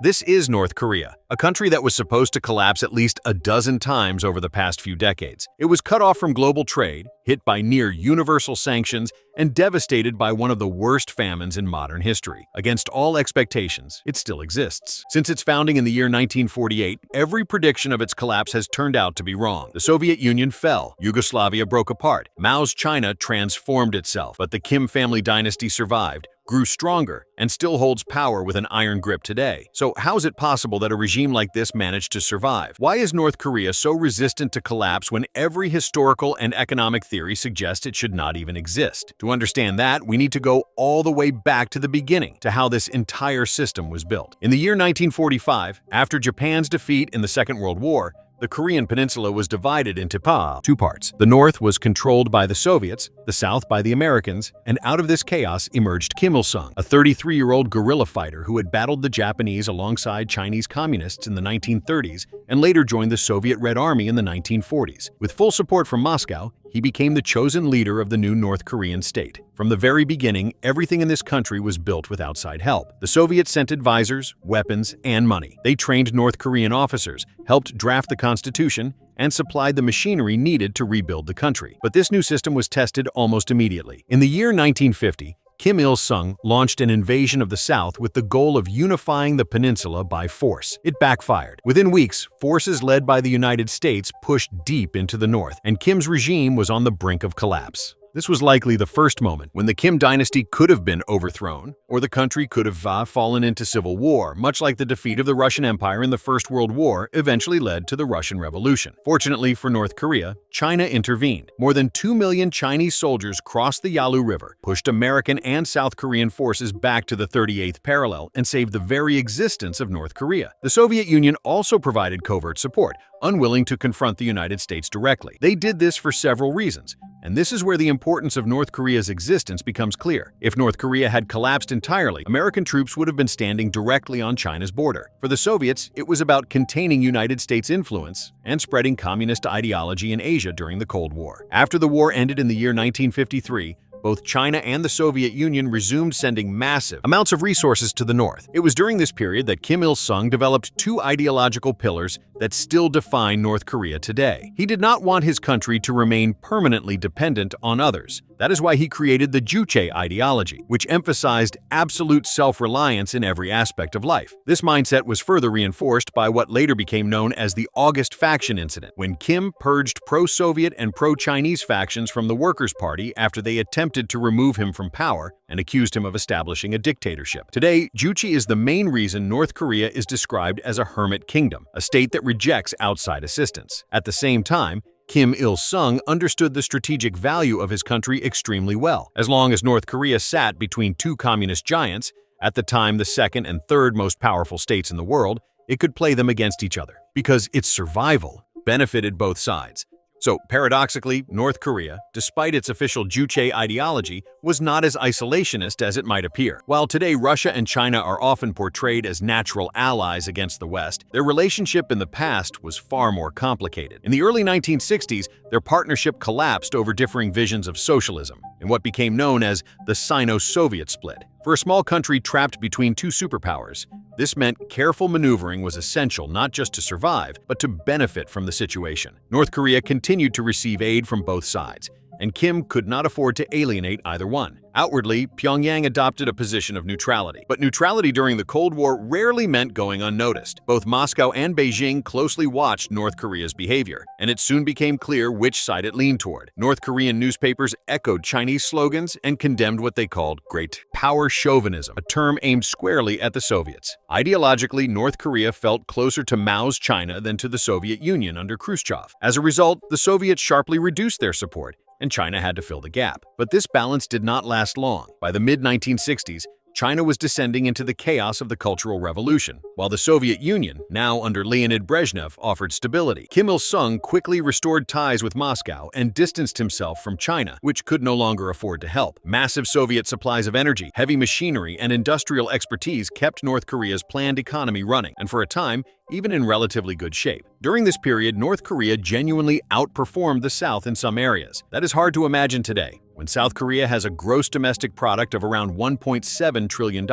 This is North Korea, a country that was supposed to collapse at least a dozen times over the past few decades. It was cut off from global trade, hit by near universal sanctions, and devastated by one of the worst famines in modern history. Against all expectations, it still exists. Since its founding in the year 1948, every prediction of its collapse has turned out to be wrong. The Soviet Union fell, Yugoslavia broke apart, Mao's China transformed itself, but the Kim family dynasty survived, grew stronger, and still holds power with an iron grip today. So how is it possible that a regime like this managed to survive? Why is North Korea so resistant to collapse when every historical and economic theory suggests it should not even exist? To understand that, we need to go all the way back to the beginning, to how this entire system was built. In the year 1945, after Japan's defeat in the Second World War, the Korean peninsula was divided into two parts. The north was controlled by the Soviets, the south by the Americans, and out of this chaos emerged Kim Il-sung, a 33-year-old guerrilla fighter who had battled the Japanese alongside Chinese communists in the 1930s and later joined the Soviet Red Army in the 1940s. With full support from Moscow, he became the chosen leader of the new North Korean state. From the very beginning, everything in this country was built with outside help. The Soviets sent advisors, weapons, and money. They trained North Korean officers, helped draft the constitution, and supplied the machinery needed to rebuild the country. But this new system was tested almost immediately. In the year 1950, Kim Il-sung launched an invasion of the South with the goal of unifying the peninsula by force. It backfired. Within weeks, forces led by the United States pushed deep into the north, and Kim's regime was on the brink of collapse. This was likely the first moment when the Kim dynasty could have been overthrown, or the country could have fallen into civil war, much like the defeat of the Russian Empire in the First World War eventually led to the Russian Revolution. Fortunately for North Korea, China intervened. More than 2 million Chinese soldiers crossed the Yalu River, pushed American and South Korean forces back to the 38th parallel, and saved the very existence of North Korea. The Soviet Union also provided covert support, unwilling to confront the United States directly. They did this for several reasons, and this is where the importance of North Korea's existence becomes clear. If North Korea had collapsed entirely, American troops would have been standing directly on China's border. For the Soviets, it was about containing United States influence and spreading communist ideology in Asia during the Cold War. After the war ended in the year 1953, both China and the Soviet Union resumed sending massive amounts of resources to the north. It was during this period that Kim Il-sung developed two ideological pillars that still define North Korea today. He did not want his country to remain permanently dependent on others. That is why he created the Juche ideology, which emphasized absolute self-reliance in every aspect of life. This mindset was further reinforced by what later became known as the August Faction Incident, when Kim purged pro-Soviet and pro-Chinese factions from the Workers' Party after they attempted to remove him from power and accused him of establishing a dictatorship. Today, Juche is the main reason North Korea is described as a hermit kingdom, a state that rejects outside assistance. At the same time, Kim Il-sung understood the strategic value of his country extremely well. As long as North Korea sat between two communist giants, at the time the second and third most powerful states in the world, it could play them against each other, because its survival benefited both sides. So, paradoxically, North Korea, despite its official Juche ideology, was not as isolationist as it might appear. While today Russia and China are often portrayed as natural allies against the West, their relationship in the past was far more complicated. In the early 1960s, their partnership collapsed over differing visions of socialism, in what became known as the Sino-Soviet split. For a small country trapped between two superpowers, this meant careful maneuvering was essential not just to survive, but to benefit from the situation. North Korea continued to receive aid from both sides, and Kim could not afford to alienate either one. Outwardly, Pyongyang adopted a position of neutrality, but neutrality during the Cold War rarely meant going unnoticed. Both Moscow and Beijing closely watched North Korea's behavior, and it soon became clear which side it leaned toward. North Korean newspapers echoed Chinese slogans and condemned what they called great power chauvinism, a term aimed squarely at the Soviets. Ideologically, North Korea felt closer to Mao's China than to the Soviet Union under Khrushchev. As a result, the Soviets sharply reduced their support, and China had to fill the gap. But this balance did not last long. By the mid-1960s, China was descending into the chaos of the Cultural Revolution, while the Soviet Union, now under Leonid Brezhnev, offered stability. Kim Il-sung quickly restored ties with Moscow and distanced himself from China, which could no longer afford to help. Massive Soviet supplies of energy, heavy machinery, and industrial expertise kept North Korea's planned economy running, and for a time, even in relatively good shape. During this period, North Korea genuinely outperformed the South in some areas. That is hard to imagine today. when South Korea has a gross domestic product of around $1.7 trillion,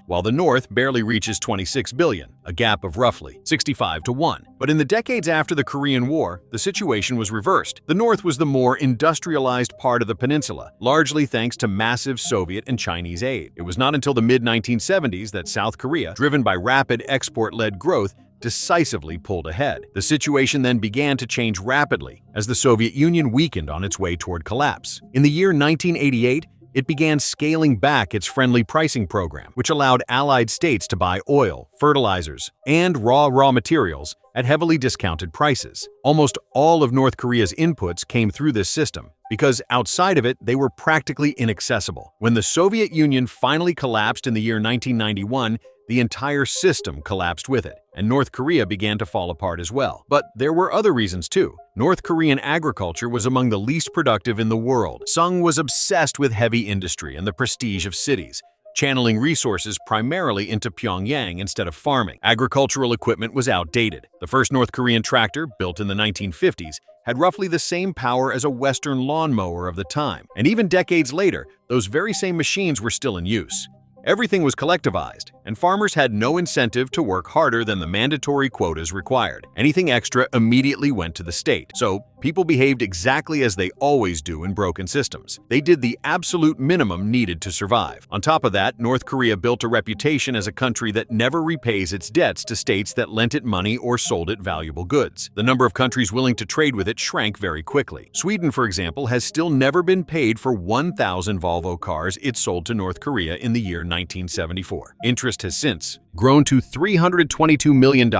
while the North barely reaches $26 billion, a gap of roughly 65-1. But in the decades after the Korean War, the situation was reversed. The North was the more industrialized part of the peninsula, largely thanks to massive Soviet and Chinese aid. It was not until the mid-1970s that South Korea, driven by rapid export-led growth, decisively pulled ahead. The situation then began to change rapidly as the Soviet Union weakened on its way toward collapse. In the year 1988, it began scaling back its friendly pricing program, which allowed allied states to buy oil, fertilizers, and raw materials at heavily discounted prices. Almost all of North Korea's inputs came through this system, because outside of it, they were practically inaccessible. When the Soviet Union finally collapsed in the year 1991, the entire system collapsed with it, and North Korea began to fall apart as well. But there were other reasons too. North Korean agriculture was among the least productive in the world. Sung was obsessed with heavy industry and the prestige of cities, channeling resources primarily into Pyongyang instead of farming. Agricultural equipment was outdated. The first North Korean tractor, built in the 1950s, had roughly the same power as a Western lawnmower of the time. And even decades later, those very same machines were still in use. Everything was collectivized, and farmers had no incentive to work harder than the mandatory quotas required. Anything extra immediately went to the state. So, people behaved exactly as they always do in broken systems. They did the absolute minimum needed to survive. On top of that, North Korea built a reputation as a country that never repays its debts to states that lent it money or sold it valuable goods. The number of countries willing to trade with it shrank very quickly. Sweden, for example, has still never been paid for 1,000 Volvo cars it sold to North Korea in the year 1974. Interest has since grown to $322 million,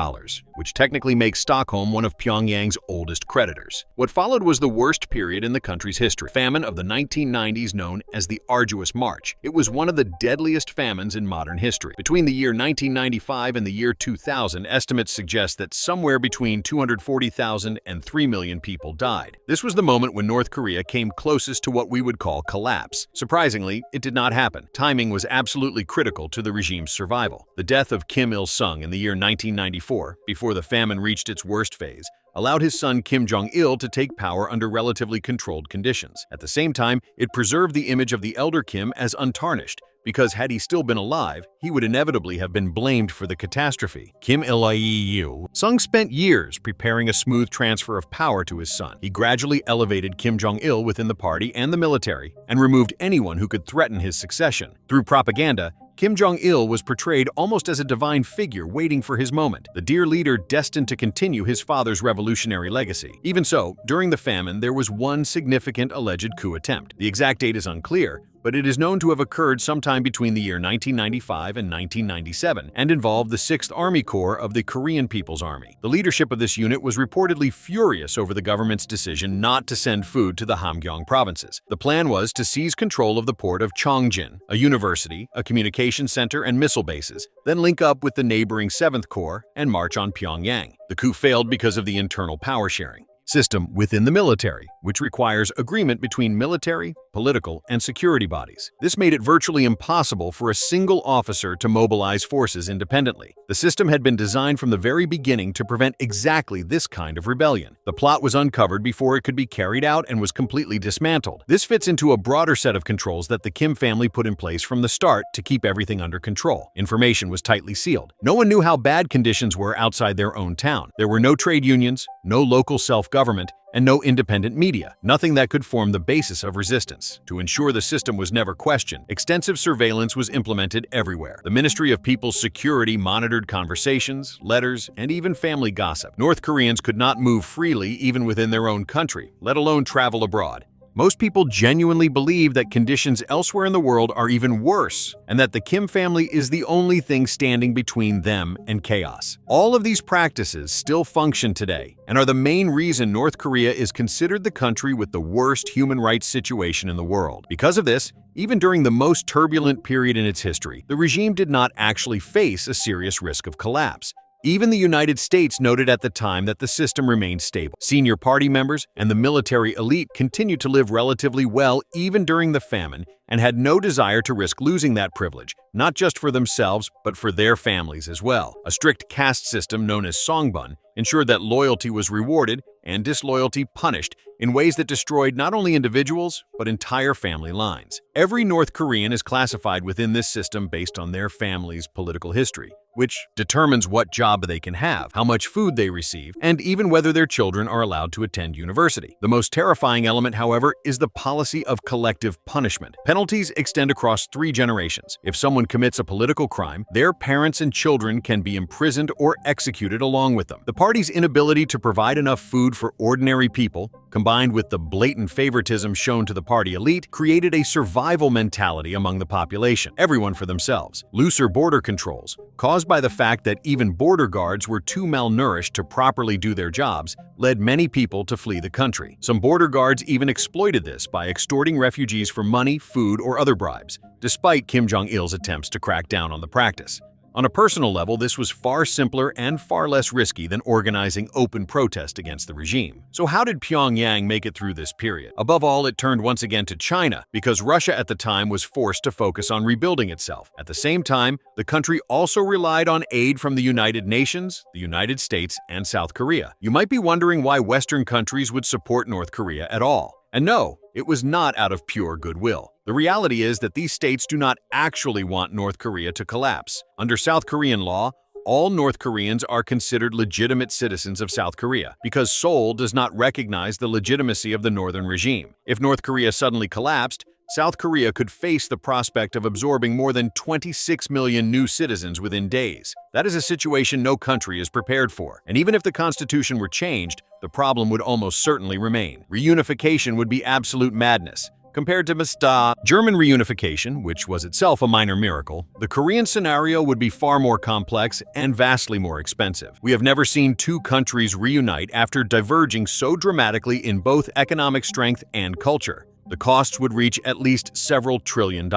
which technically makes Stockholm one of Pyongyang's oldest creditors. What followed was the worst period in the country's history, famine of the 1990s known as the Arduous March. It was one of the deadliest famines in modern history. Between the year 1995 and the year 2000, estimates suggest that somewhere between 240,000 and 3 million people died. This was the moment when North Korea came closest to what we would call collapse. Surprisingly, it did not happen. Timing was absolutely critical to the regime's survival. The death of Kim Il-sung in the year 1994, before the famine reached its worst phase, allowed his son Kim Jong-il to take power under relatively controlled conditions. At the same time, it preserved the image of the elder Kim as untarnished, because had he still been alive, he would inevitably have been blamed for the catastrophe. Kim Il-sung spent years preparing a smooth transfer of power to his son. He gradually elevated Kim Jong-il within the party and the military, and removed anyone who could threaten his succession. Through propaganda, Kim Jong-il was portrayed almost as a divine figure waiting for his moment, the dear leader destined to continue his father's revolutionary legacy. Even so, during the famine, there was one significant alleged coup attempt. The exact date is unclear, but it is known to have occurred sometime between the year 1995 and 1997 and involved the 6th Army Corps of the Korean People's Army. The leadership of this unit was reportedly furious over the government's decision not to send food to the Hamgyong provinces. The plan was to seize control of the port of Chongjin, a university, a communication center, and missile bases, then link up with the neighboring 7th Corps and march on Pyongyang. The coup failed because of the internal power sharing system within the military, which requires agreement between military, political, and security bodies. This made it virtually impossible for a single officer to mobilize forces independently. The system had been designed from the very beginning to prevent exactly this kind of rebellion. The plot was uncovered before it could be carried out and was completely dismantled. This fits into a broader set of controls that the Kim family put in place from the start to keep everything under control. Information was tightly sealed. No one knew how bad conditions were outside their own town. There were no trade unions, no local self-government, and no independent media, nothing that could form the basis of resistance. To ensure the system was never questioned, extensive surveillance was implemented everywhere. The Ministry of People's Security monitored conversations, letters, and even family gossip. North Koreans could not move freely even within their own country, let alone travel abroad. Most people genuinely believe that conditions elsewhere in the world are even worse, and that the Kim family is the only thing standing between them and chaos. All of these practices still function today, and are the main reason North Korea is considered the country with the worst human rights situation in the world. Because of this, even during the most turbulent period in its history, the regime did not actually face a serious risk of collapse. Even the United States noted at the time that the system remained stable. Senior party members and the military elite continued to live relatively well even during the famine and had no desire to risk losing that privilege, not just for themselves, but for their families as well. A strict caste system known as songbun ensured that loyalty was rewarded and disloyalty punished in ways that destroyed not only individuals, but entire family lines. Every North Korean is classified within this system based on their family's political history, which determines what job they can have, how much food they receive, and even whether their children are allowed to attend university. The most terrifying element, however, is the policy of collective punishment. Penalties extend across 3 generations. If someone commits a political crime, their parents and children can be imprisoned or executed along with them. The party's inability to provide enough food for ordinary people, combined with the blatant favoritism shown to the party elite, created a survival mentality among the population, everyone for themselves. Looser border controls, caused by the fact that even border guards were too malnourished to properly do their jobs, led many people to flee the country. Some border guards even exploited this by extorting refugees for money, food, or other bribes, despite Kim Jong-il's attempts to crack down on the practice. On a personal level, this was far simpler and far less risky than organizing open protest against the regime. So how did Pyongyang make it through this period? Above all, it turned once again to China because Russia at the time was forced to focus on rebuilding itself. At the same time, the country also relied on aid from the United Nations, the United States, and South Korea. You might be wondering why Western countries would support North Korea at all. And no, it was not out of pure goodwill. The reality is that these states do not actually want North Korea to collapse. Under South Korean law, all North Koreans are considered legitimate citizens of South Korea because Seoul does not recognize the legitimacy of the northern regime. If North Korea suddenly collapsed, South Korea could face the prospect of absorbing more than 26 million new citizens within days. That is a situation no country is prepared for. And even if the constitution were changed, the problem would almost certainly remain. Reunification would be absolute madness. Compared to German reunification, which was itself a minor miracle, the Korean scenario would be far more complex and vastly more expensive. We have never seen 2 countries reunite after diverging so dramatically in both economic strength and culture. The costs would reach at least several $1 trillion.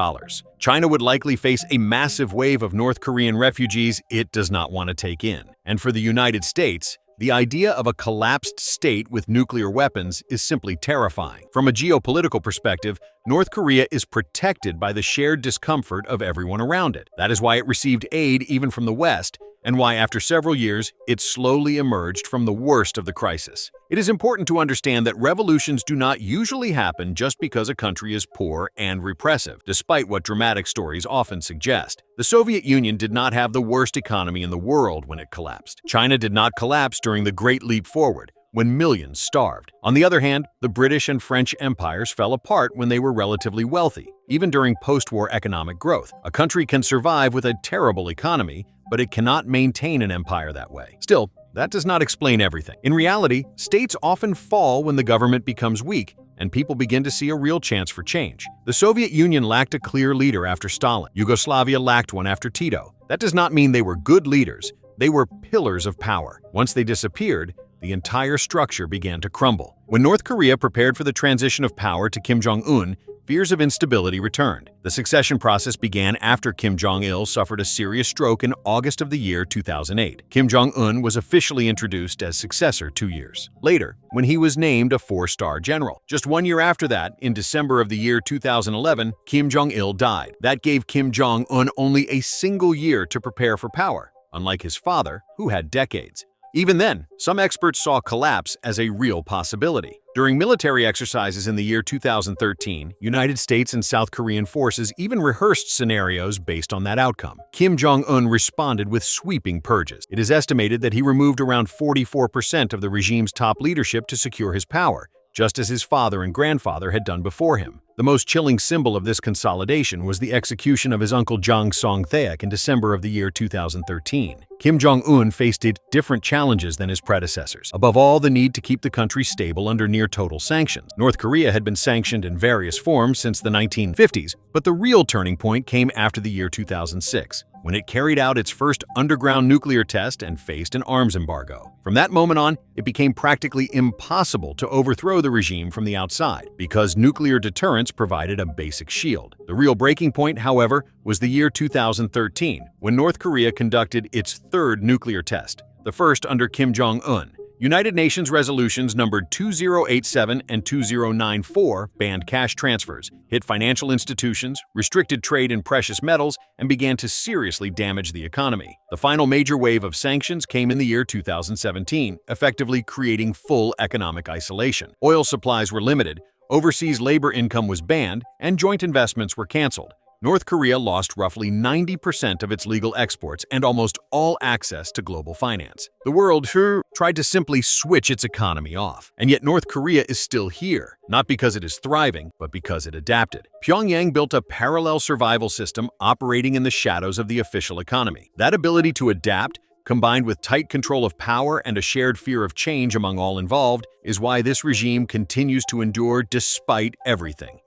China would likely face a massive wave of North Korean refugees it does not want to take in. And for the United States, the idea of a collapsed state with nuclear weapons is simply terrifying. From a geopolitical perspective, North Korea is protected by the shared discomfort of everyone around it. That is why it received aid even from the West, and why after several years, it slowly emerged from the worst of the crisis. It is important to understand that revolutions do not usually happen just because a country is poor and repressive, despite what dramatic stories often suggest. The Soviet Union did not have the worst economy in the world when it collapsed. China did not collapse during the Great Leap Forward, when millions starved. On the other hand, the British and French empires fell apart when they were relatively wealthy, even during post-war economic growth. A country can survive with a terrible economy, but it cannot maintain an empire that way. Still, that does not explain everything. In reality, states often fall when the government becomes weak and people begin to see a real chance for change. The Soviet Union lacked a clear leader after Stalin. Yugoslavia lacked one after Tito. That does not mean they were good leaders. They were pillars of power. Once they disappeared, the entire structure began to crumble. When North Korea prepared for the transition of power to Kim Jong-un, fears of instability returned. The succession process began after Kim Jong-il suffered a serious stroke in August of the year 2008. Kim Jong-un was officially introduced as successor 2 years later, when he was named a 4-star general. Just 1 year after that, in December of the year 2011, Kim Jong-il died. That gave Kim Jong-un only a single year to prepare for power, unlike his father, who had decades. Even then, some experts saw collapse as a real possibility. During military exercises in the year 2013, United States and South Korean forces even rehearsed scenarios based on that outcome. Kim Jong-un responded with sweeping purges. It is estimated that he removed around 44% of the regime's top leadership to secure his power, just as his father and grandfather had done before him. The most chilling symbol of this consolidation was the execution of his uncle Jang Song-thaek in December of the year 2013. Kim Jong-un faced different challenges than his predecessors. Above all, the need to keep the country stable under near-total sanctions. North Korea had been sanctioned in various forms since the 1950s, but the real turning point came after the year 2006. when it carried out its first underground nuclear test and faced an arms embargo. From that moment on, it became practically impossible to overthrow the regime from the outside, because nuclear deterrence provided a basic shield. The real breaking point, however, was the year 2013, when North Korea conducted its third nuclear test, the first under Kim Jong-un. United Nations resolutions numbered 2087 and 2094 banned cash transfers, hit financial institutions, restricted trade in precious metals, and began to seriously damage the economy. The final major wave of sanctions came in the year 2017, effectively creating full economic isolation. Oil supplies were limited, overseas labor income was banned, and joint investments were canceled. North Korea lost roughly 90% of its legal exports and almost all access to global finance. The world tried to simply switch its economy off. And yet North Korea is still here, not because it is thriving, but because it adapted. Pyongyang built a parallel survival system operating in the shadows of the official economy. That ability to adapt, combined with tight control of power and a shared fear of change among all involved, is why this regime continues to endure despite everything.